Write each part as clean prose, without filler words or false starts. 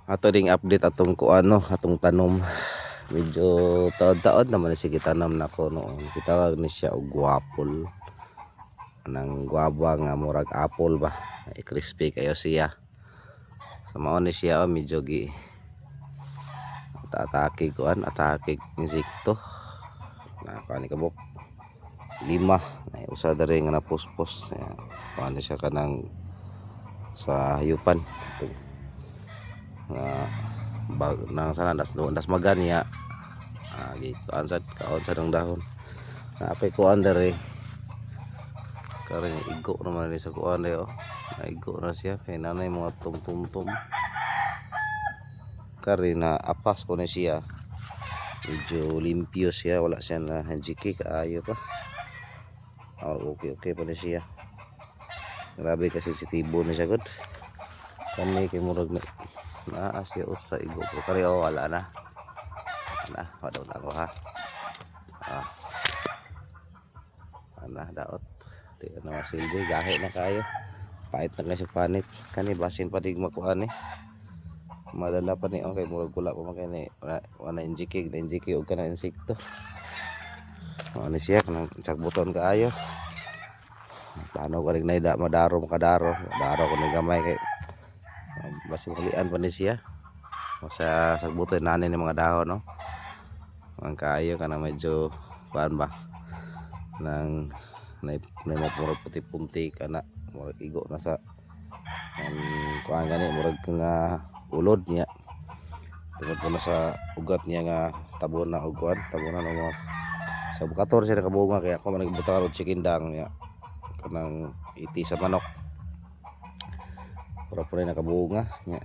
Ato ding update atong kuano, atong tanom. Medyo taod-taod naman na sige tanom na ko noon. Kitawag ni siya og guapol. Anang guaba nga murag apple ba. Crispy kayo siya. Sa mao ni siya medyo gi atake kuan, atake insekto. Na kani kabok. 5 na usa diri nga napuspos. Kuan siya kanang sa hayupan. Nang sana das maganya gitu ansad kaon sa ng dahon napay kuan dere karon igo naman ni sa kuan oh naigo na siya kay nanay mga tumtumtum kari na apas ko na siya medyo limpyo siya wala siya na hanjiki kaayo pa okay pa na siya grabe kasi sensitibo na siya gud kani kay murag na siya usa igo ko kari wala na wala na ko ha daot di na silbi gahe na kayo pait na kasi panit kani basin pa dig makuan madala pa ni kay murag kula pa man kani wala injiki og kana insekto ani siya kanang sagbuton kaayo paano ko ring naida madaro ko ni gamay kay basi hulian pa ni siya o sa sagbuton nani ni mga dahon no ang kaayo kana medyo paan ba nang mapurag puti-punti kana murag igo na sa kuan gani murag nga ulod niya tungod po na sa ugat niya nga tabunan og kuan tabunan og sa 14 na kabunga kaya ako man nagbutang og chikindang niya kanang iti sa manok pura-pura na kabunga niya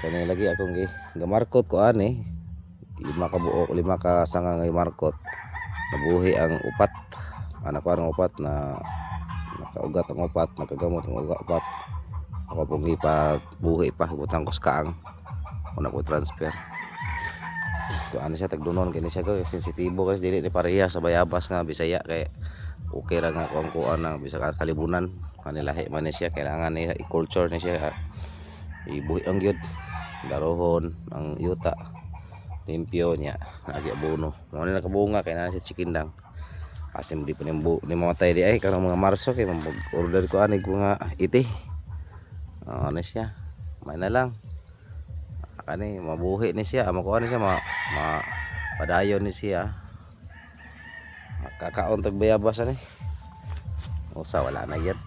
kani lagi akong gamarkot ko ani 5 ka buok 5 ka sanga nga markot nabuhi ang upat anak ko ang upat na nakaugat ang upat nakagamot ang upat ako pong ipabuhi pa butang ko sa kaang una ko transfer so ano siya tagdunon kini siya ko sensitibo kasi dili ni pareha sa bayabas nga Bisaya kay okay ra nga kung kuan na bisa kalibunan kanilahi man ni siya kailangan ni i-culture ni siya ibuhi ang gyud darohon ang yuta limpyo niya lagi abono mo na nakabunga kay na si chikindang kasi di pa ni mamatay di ay karong mga Marso kay mag-order ko ani ko nga iti ano siya may na lang kani mabuhi ni siya makuha ni siya padayon ni siya kakaon tag bayabas ani usa wala na yet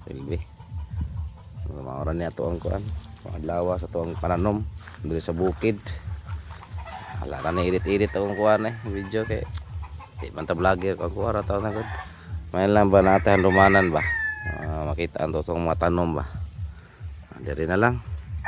silbi maoran niya to ang kuan adlaw sa tuang pananom diri sa bukid wala na edit akong kuan video kay di man ta vlogger ko kuha ta na gud may lang ba natin rumanan ba makita ang tosong mga tanom ba diri na lang